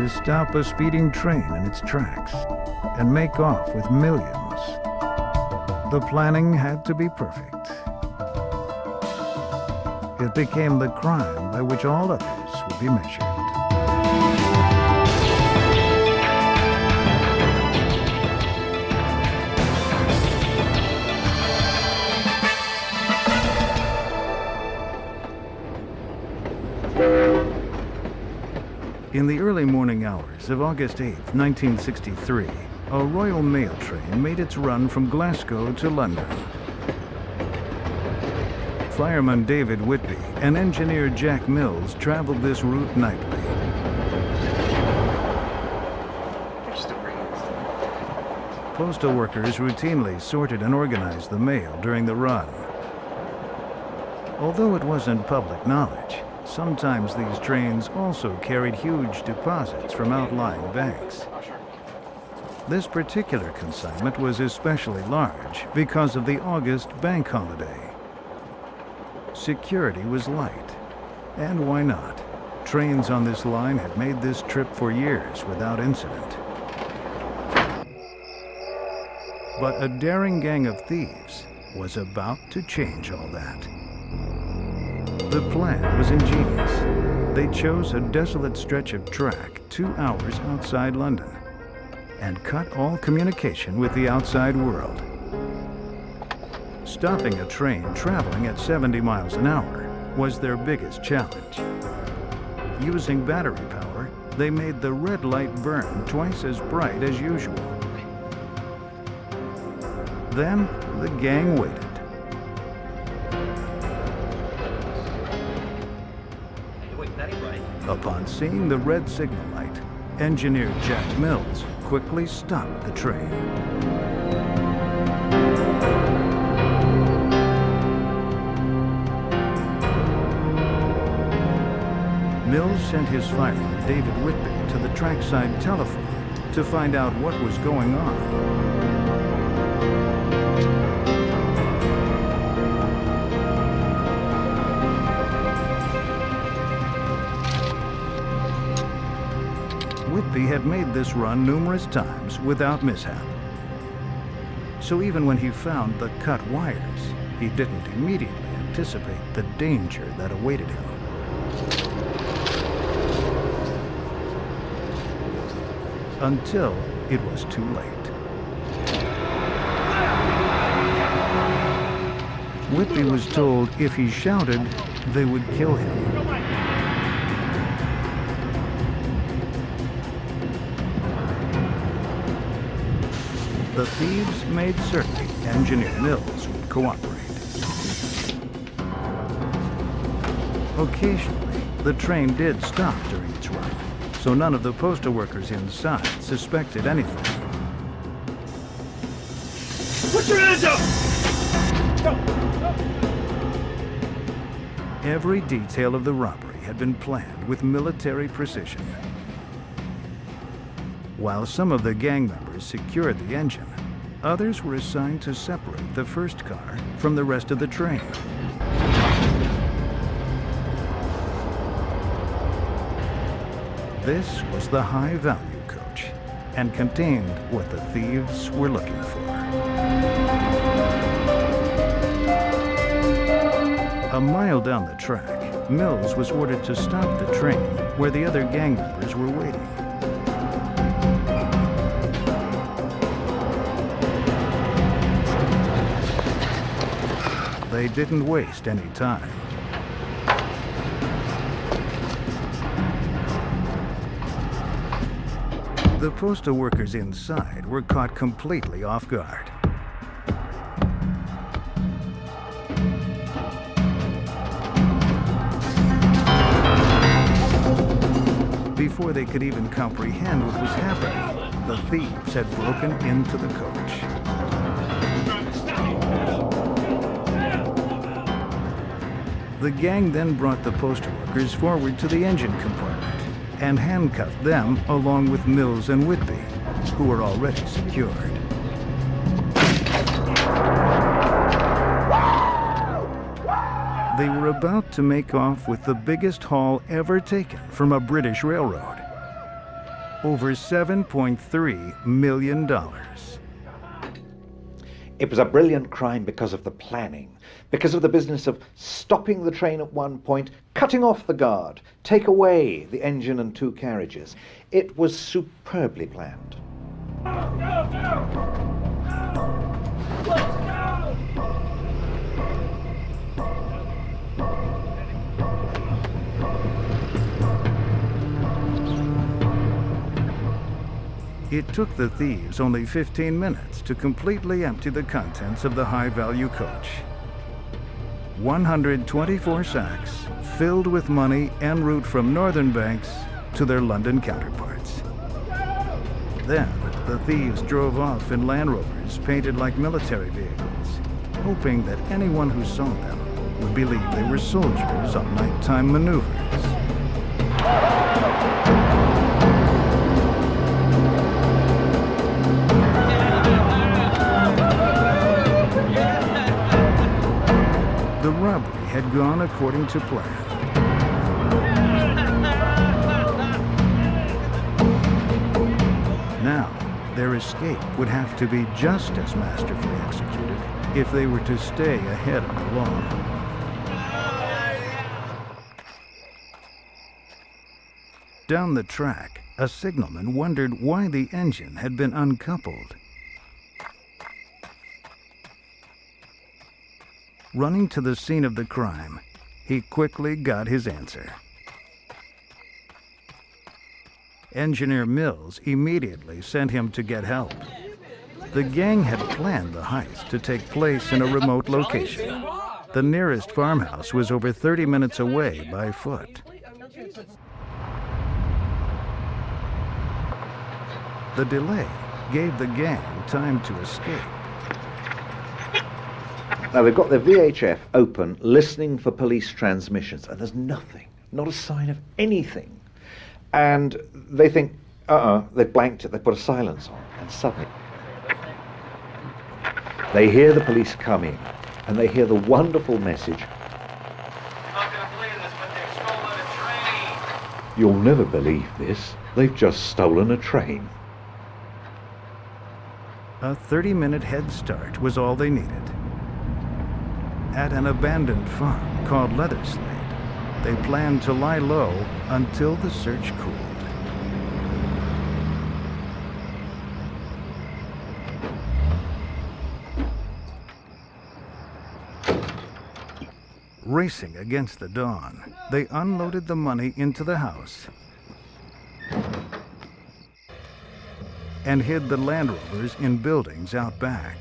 to stop a speeding train in its tracks and make off with millions. The planning had to be perfect. It became the crime by which all others would be measured. In the early morning hours of August 8, 1963, a Royal Mail train made its run from Glasgow to London. Fireman David Whitby and engineer Jack Mills traveled this route nightly. Postal workers routinely sorted and organized the mail during the run. Although it wasn't public knowledge, sometimes these trains also carried huge deposits from outlying banks. This particular consignment was especially large because of the August bank holiday. Security was light, and why not? Trains on this line had made this trip for years without incident. But a daring gang of thieves was about to change all that. The plan was ingenious. They chose a desolate stretch of track 2 hours outside London and cut all communication with the outside world. Stopping a train traveling at 70 miles an hour was their biggest challenge. Using battery power, they made the red light burn twice as bright as usual. Then the gang waited. Upon seeing the red signal light, engineer Jack Mills quickly stopped the train. Mills sent his fireman, David Whitby, to the trackside telephone to find out what was going on. Whitby had made this run numerous times without mishap. So even when he found the cut wires, he didn't immediately anticipate the danger that awaited him. Until it was too late. Whitby was told if he shouted, they would kill him. The thieves made certain engineer Mills would cooperate. Occasionally, the train did stop during its run, so none of the postal workers inside suspected anything. Put your hands up! Every detail of the robbery had been planned with military precision. While some of the gang members secured the engine, others were assigned to separate the first car from the rest of the train. This was the high-value coach and contained what the thieves were looking for. A mile down the track, Mills was ordered to stop the train where the other gang members were waiting. They didn't waste any time. The postal workers inside were caught completely off guard. Before they could even comprehend what was happening, the thieves had broken into the coach. The gang then brought the postal workers forward to the engine compartment and handcuffed them along with Mills and Whitby, who were already secured. They were about to make off with the biggest haul ever taken from a British railroad. over $7.3 million. It was a brilliant crime because of the planning, because of the business of stopping the train at one point, cutting off the guard, take away the engine and two carriages. It was superbly planned. It took the thieves only 15 minutes to completely empty the contents of the high-value coach. 124 sacks filled with money en route from northern banks to their London counterparts. Then, the thieves drove off in Land Rovers painted like military vehicles, hoping that anyone who saw them would believe they were soldiers on nighttime maneuvers. The robbery had gone according to plan. Now, their escape would have to be just as masterfully executed if they were to stay ahead of the law. Down the track, a signalman wondered why the engine had been uncoupled. Running to the scene of the crime, he quickly got his answer. Engineer Mills immediately sent him to get help. The gang had planned the heist to take place in a remote location. The nearest farmhouse was over 30 minutes away by foot. The delay gave the gang time to escape. Now they've got their VHF open, listening for police transmissions, and there's nothing, not a sign of anything. And they think, they've blanked it, they put a silence on, and suddenly they hear the police coming, and they hear the wonderful message, Not gonna believe this, but they've stolen a train. "You'll never believe this, they've just stolen a train." A 30-minute head start was all they needed. At an abandoned farm called Leatherslade, they planned to lie low until the search cooled. Racing against the dawn, they unloaded the money into the house and hid the Land Rovers in buildings out back.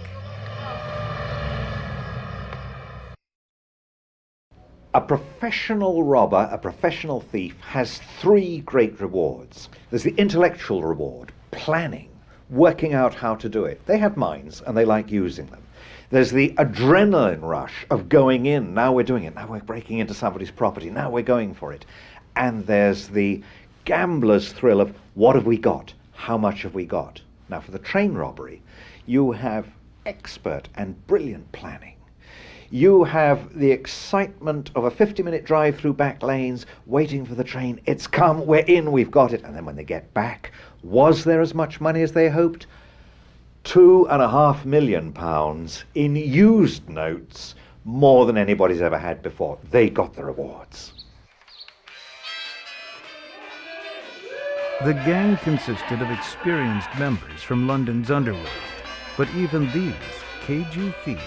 A professional robber, a professional thief, has three great rewards. There's the intellectual reward, planning, working out how to do it. They have minds and they like using them. There's the adrenaline rush of going in. Now we're doing it. Now we're breaking into somebody's property. Now we're going for it. And there's the gambler's thrill of what have we got? How much have we got? Now for the train robbery, you have expert and brilliant planning. You have the excitement of a 50-minute drive through back lanes, waiting for the train. It's come, we're in, we've got it. And then when they get back, was there as much money as they hoped? £2.5 million in used notes, more than anybody's ever had before. They got the rewards. The gang consisted of experienced members from London's underworld, but even these cagey thieves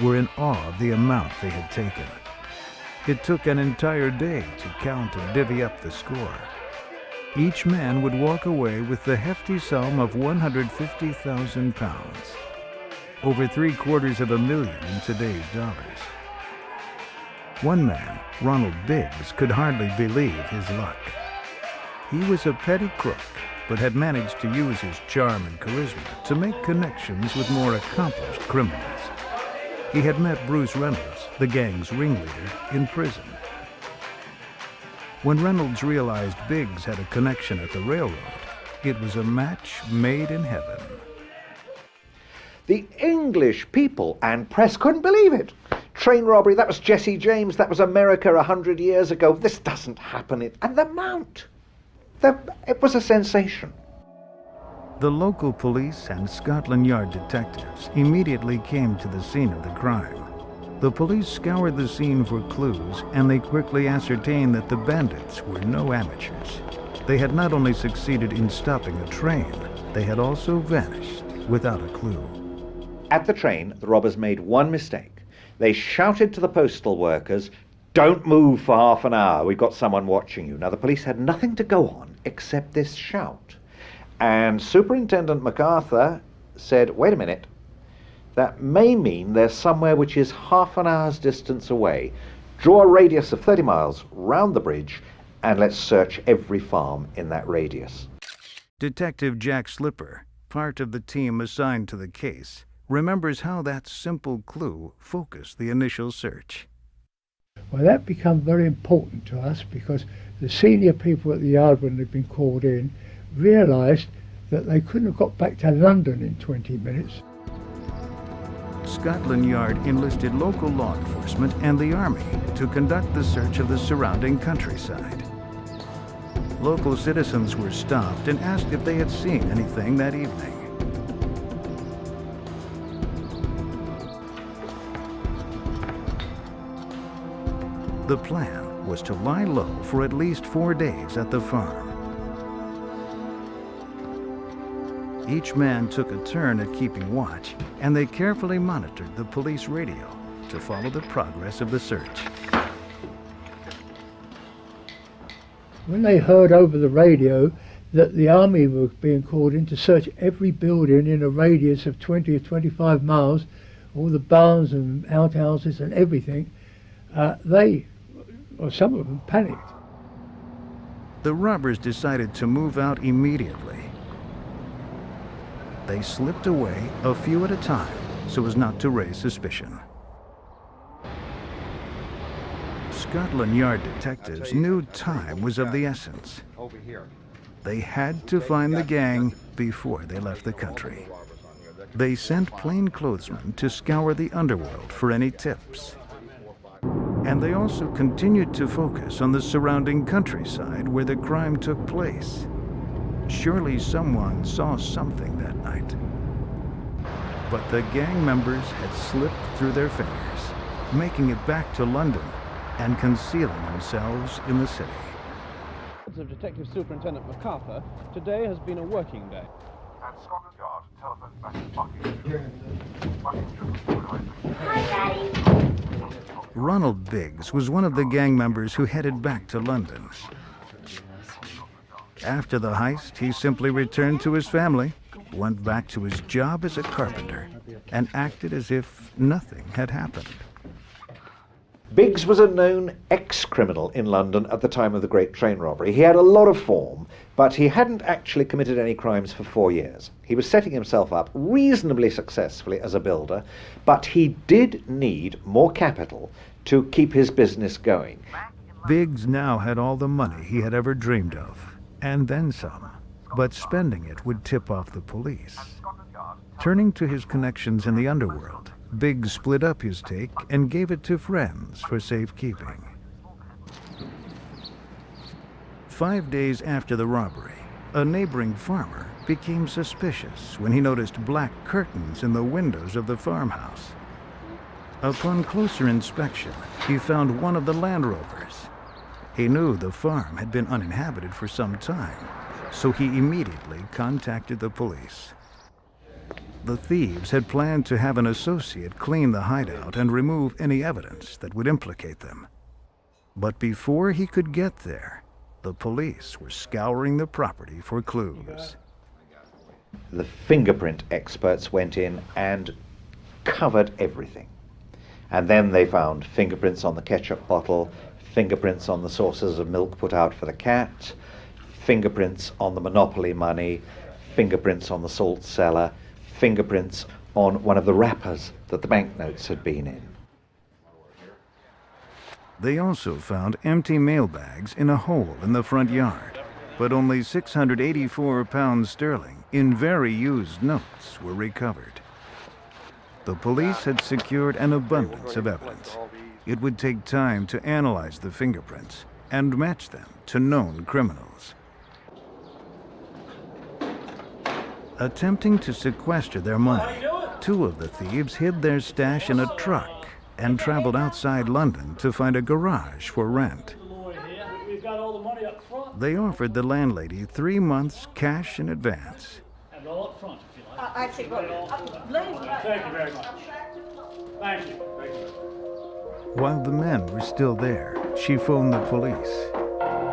were in awe of the amount they had taken. It took an entire day to count and divvy up the score. Each man would walk away with the hefty sum of £150,000, over $750,000 in today's dollars. One man, Ronald Biggs, could hardly believe his luck. He was a petty crook, but had managed to use his charm and charisma to make connections with more accomplished criminals. He had met Bruce Reynolds, the gang's ringleader, in prison. When Reynolds realized Biggs had a connection at the railroad, it was a match made in heaven. The English people and press couldn't believe it. Train robbery, that was Jesse James, that was America 100 years ago. This doesn't happen. And the amount, it was a sensation. The local police and Scotland Yard detectives immediately came to the scene of the crime. The police scoured the scene for clues, and they quickly ascertained that the bandits were no amateurs. They had not only succeeded in stopping the train, they had also vanished without a clue. At the train, the robbers made one mistake. They shouted to the postal workers, "Don't move for half an hour, we've got someone watching you." Now, the police had nothing to go on except this shout. And Superintendent MacArthur said, "Wait a minute, that may mean they're somewhere which is half an hour's distance away. Draw a radius of 30 miles round the bridge, and let's search every farm in that radius." Detective Jack Slipper, part of the team assigned to the case, remembers how that simple clue focused the initial search. Well, that became very important to us because the senior people at the yard, when they'd been called in, realised that they couldn't have got back to London in 20 minutes. Scotland Yard enlisted local law enforcement and the army to conduct the search of the surrounding countryside. Local citizens were stopped and asked if they had seen anything that evening. The plan was to lie low for at least 4 days at the farm. Each man took a turn at keeping watch, and they carefully monitored the police radio to follow the progress of the search. When they heard over the radio that the army were being called in to search every building in a radius of 20 or 25 miles, all the barns and outhouses and everything, some of them panicked. The robbers decided to move out immediately. They slipped away a few at a time so as not to raise suspicion. Scotland Yard detectives knew time was of the essence. They had to find the gang before they left the country. They sent plainclothesmen to scour the underworld for any tips. And they also continued to focus on the surrounding countryside where the crime took place. Surely someone saw something that night. But the gang members had slipped through their fingers, making it back to London and concealing themselves in the city. Of Detective Superintendent MacArthur, today has been a working day. At Scotland Yard, telephone back to Buckingham. Hi, Daddy. Ronald Biggs was one of the gang members who headed back to London. After the heist, he simply returned to his family, went back to his job as a carpenter, and acted as if nothing had happened. Biggs was a known ex-criminal in London at the time of the Great Train Robbery. He had a lot of form, but he hadn't actually committed any crimes for 4 years. He was setting himself up reasonably successfully as a builder, but he did need more capital to keep his business going. Biggs now had all the money he had ever dreamed of, and then some, but spending it would tip off the police. Turning to his connections in the underworld, Biggs split up his take and gave it to friends for safekeeping. 5 days after the robbery, a neighboring farmer became suspicious when he noticed black curtains in the windows of the farmhouse. Upon closer inspection, he found one of the Land Rovers. He knew the farm had been uninhabited for some time, so he immediately contacted the police. The thieves had planned to have an associate clean the hideout and remove any evidence that would implicate them. But before he could get there, the police were scouring the property for clues. The fingerprint experts went in and covered everything. And then they found fingerprints on the ketchup bottle, fingerprints on the saucers of milk put out for the cat, fingerprints on the Monopoly money, fingerprints on the salt cellar, fingerprints on one of the wrappers that the banknotes had been in. They also found empty mailbags in a hole in the front yard, but only 684 pounds sterling in very used notes were recovered. The police had secured an abundance of evidence. It would take time to analyze the fingerprints and match them to known criminals. Attempting to sequester their money, two of the thieves hid their stash in a truck and traveled outside London to find a garage for rent. We've got all the money up front. They offered the landlady 3 months cash in advance. And all up front, if you like. I see. Thank you very much. Thank you. Thank you. While the men were still there, she phoned the police.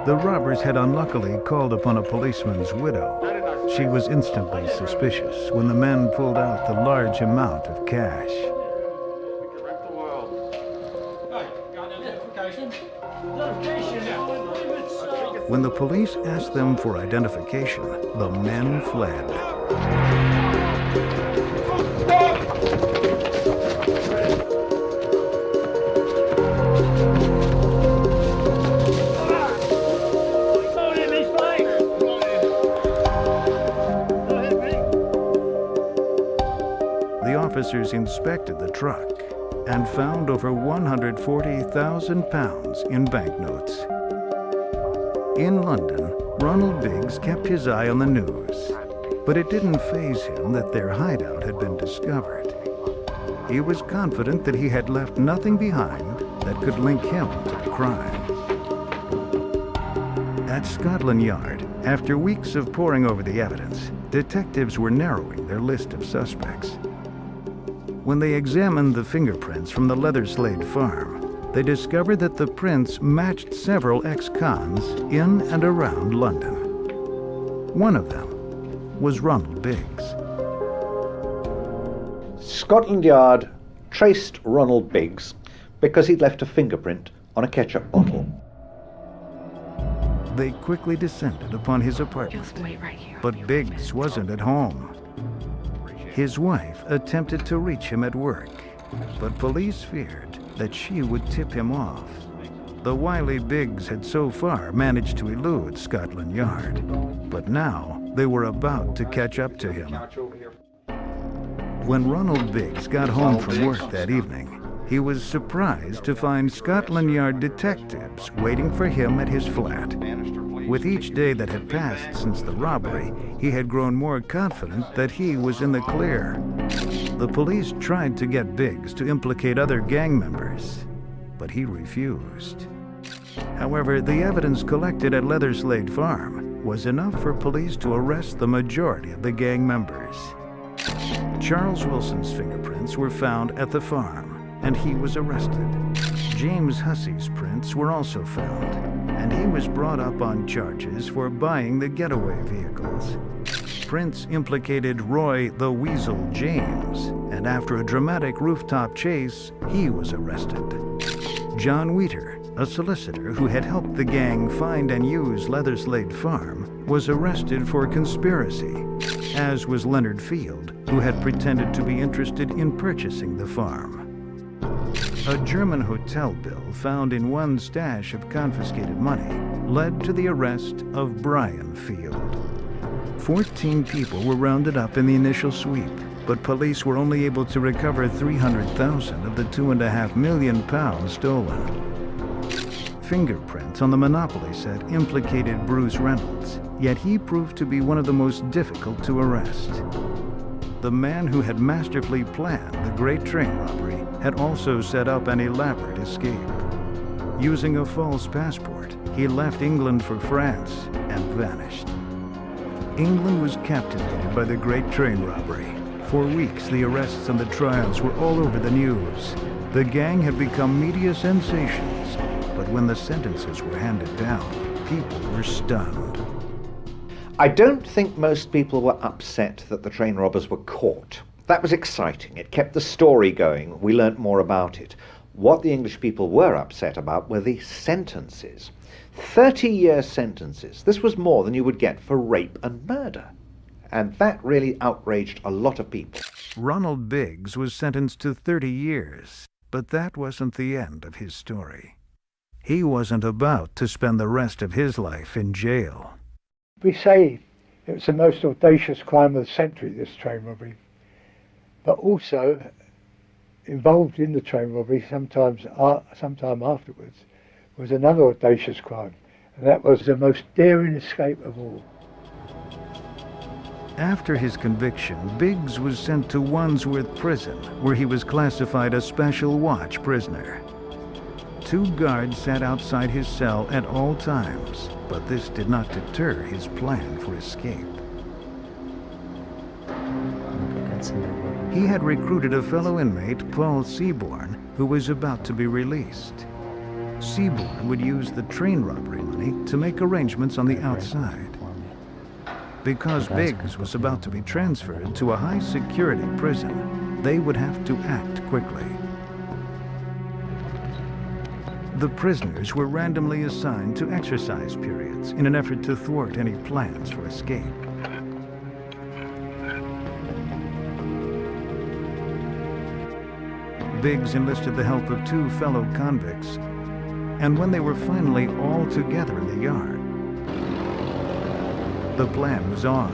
The robbers had unluckily called upon a policeman's widow. She was instantly suspicious when the men pulled out the large amount of cash. When the police asked them for identification, the men fled. The officers inspected the truck and found over £140,000 in banknotes. In London, Ronald Biggs kept his eye on the news, but it didn't faze him that their hideout had been discovered. He was confident that he had left nothing behind that could link him to the crime. At Scotland Yard, after weeks of poring over the evidence, detectives were narrowing their list of suspects. When they examined the fingerprints from the Leatherslade farm, they discovered that the prints matched several ex-cons in and around London. One of them was Ronald Biggs. Scotland Yard traced Ronald Biggs because he'd left a fingerprint on a ketchup bottle. They quickly descended upon his apartment, Just wait right here. but Biggs wasn't at home. His wife attempted to reach him at work, but police feared that she would tip him off. The wily Biggs had so far managed to elude Scotland Yard, but now they were about to catch up to him. When Ronald Biggs got home from work that evening, he was surprised to find Scotland Yard detectives waiting for him at his flat. With each day that had passed since the robbery, he had grown more confident that he was in the clear. The police tried to get Biggs to implicate other gang members, but he refused. However, the evidence collected at Leatherslade Farm was enough for police to arrest the majority of the gang members. Charles Wilson's fingerprints were found at the farm, and he was arrested. James Hussey's prints were also found, and he was brought up on charges for buying the getaway vehicles. Prints implicated Roy the Weasel James, and after a dramatic rooftop chase, he was arrested. John Wheater, a solicitor who had helped the gang find and use Leatherslade Farm, was arrested for conspiracy, as was Leonard Field, who had pretended to be interested in purchasing the farm. A German hotel bill found in one stash of confiscated money led to the arrest of Brian Field. 14 people were rounded up in the initial sweep, but police were only able to recover $300,000 of the £2.5 million stolen. Fingerprints on the Monopoly set implicated Bruce Reynolds, yet he proved to be one of the most difficult to arrest. The man who had masterfully planned the Great Train robbery had also set up an elaborate escape. Using a false passport, he left England for France and vanished. England was captivated by the Great Train robbery. For weeks, the arrests and the trials were all over the news. The gang had become media sensations, but when the sentences were handed down, people were stunned. I don't think most people were upset that the train robbers were caught. That was exciting. It kept the story going. We learnt more about it. What the English people were upset about were the sentences. 30-year sentences. This was more than you would get for rape and murder. And that really outraged a lot of people. Ronald Biggs was sentenced to 30 years, but that wasn't the end of his story. He wasn't about to spend the rest of his life in jail. We say it was the most audacious crime of the century, this train robbery. But also, involved in the train robbery sometime afterwards, was another audacious crime, and that was the most daring escape of all. After his conviction, Biggs was sent to Wandsworth Prison, where he was classified a special watch prisoner. 2 guards sat outside his cell at all times, but this did not deter his plan for escape. He had recruited a fellow inmate, Paul Seaborn, who was about to be released. Seaborn would use the train robbery money to make arrangements on the outside. Because Biggs was about to be transferred to a high-security prison, they would have to act quickly. The prisoners were randomly assigned to exercise periods in an effort to thwart any plans for escape. Biggs enlisted the help of 2 fellow convicts, and when they were finally all together in the yard, the plan was on.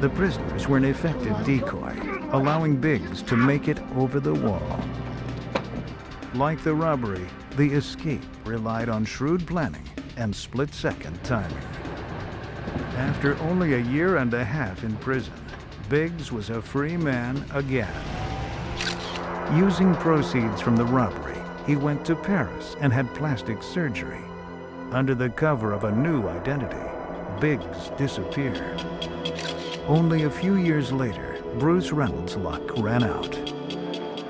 The prisoners were an effective decoy, allowing Biggs to make it over the wall. Like the robbery, the escape relied on shrewd planning and split-second timing. After only a year and a half in prison, Biggs was a free man again. Using proceeds from the robbery, he went to Paris and had plastic surgery. Under the cover of a new identity, Biggs disappeared. Only a few years later, Bruce Reynolds' luck ran out.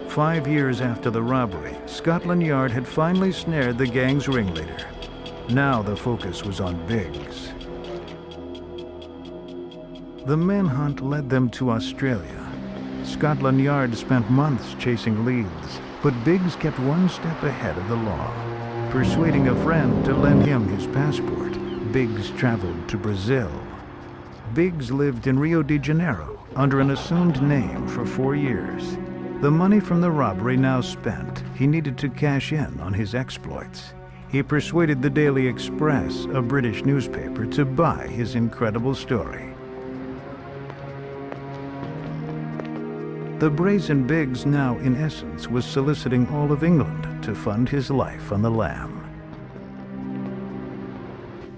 5 years after the robbery, Scotland Yard had finally snared the gang's ringleader. Now the focus was on Biggs. The manhunt led them to Australia. Scotland Yard spent months chasing leads, but Biggs kept one step ahead of the law. Persuading a friend to lend him his passport, Biggs traveled to Brazil. Biggs lived in Rio de Janeiro under an assumed name for 4 years. The money from the robbery now spent, he needed to cash in on his exploits. He persuaded the Daily Express, a British newspaper, to buy his incredible story. The brazen Biggs now, in essence, was soliciting all of England to fund his life on the lam.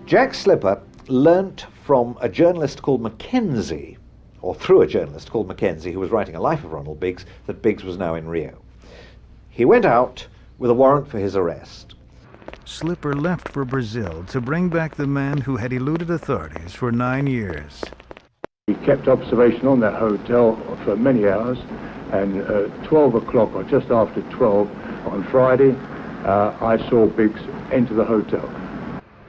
Jack Slipper learnt from a journalist called Mackenzie, or through a journalist called Mackenzie who was writing a life of Ronald Biggs, that Biggs was now in Rio. He went out with a warrant for his arrest. Slipper left for Brazil to bring back the man who had eluded authorities for 9 years. We kept observation on that hotel for many hours, and at 12 o'clock or just after 12 on Friday, I saw Biggs enter the hotel.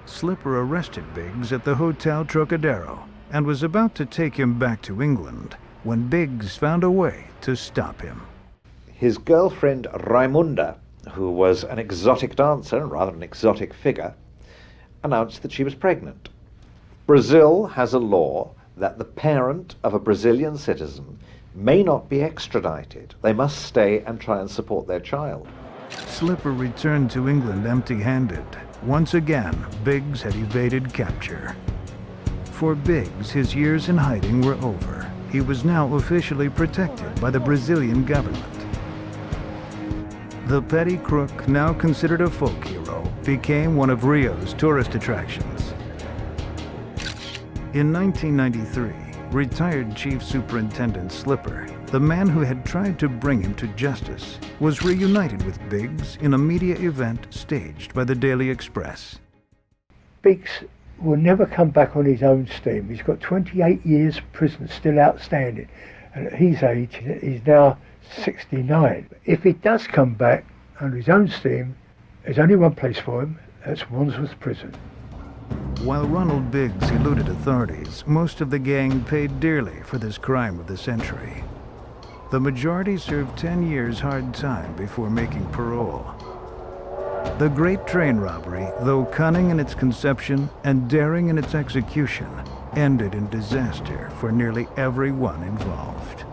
Slipper arrested Biggs at the Hotel Trocadero and was about to take him back to England when Biggs found a way to stop him. His girlfriend Raimunda, who was an exotic dancer, rather an exotic figure, announced that she was pregnant. Brazil has a law that the parent of a Brazilian citizen may not be extradited. They must stay and try and support their child. Slipper returned to England empty-handed. Once again, Biggs had evaded capture. For Biggs, his years in hiding were over. He was now officially protected by the Brazilian government. The petty crook, now considered a folk hero, became one of Rio's tourist attractions. In 1993, retired Chief Superintendent Slipper, the man who had tried to bring him to justice, was reunited with Biggs in a media event staged by the Daily Express. Biggs will never come back on his own steam. He's got 28 years prison still outstanding, and at his age, he's now 69. If he does come back under his own steam, there's only one place for him, that's Wandsworth Prison. While Ronald Biggs eluded authorities, most of the gang paid dearly for this crime of the century. The majority served 10 years hard time before making parole. The great train robbery, though cunning in its conception and daring in its execution, ended in disaster for nearly everyone involved.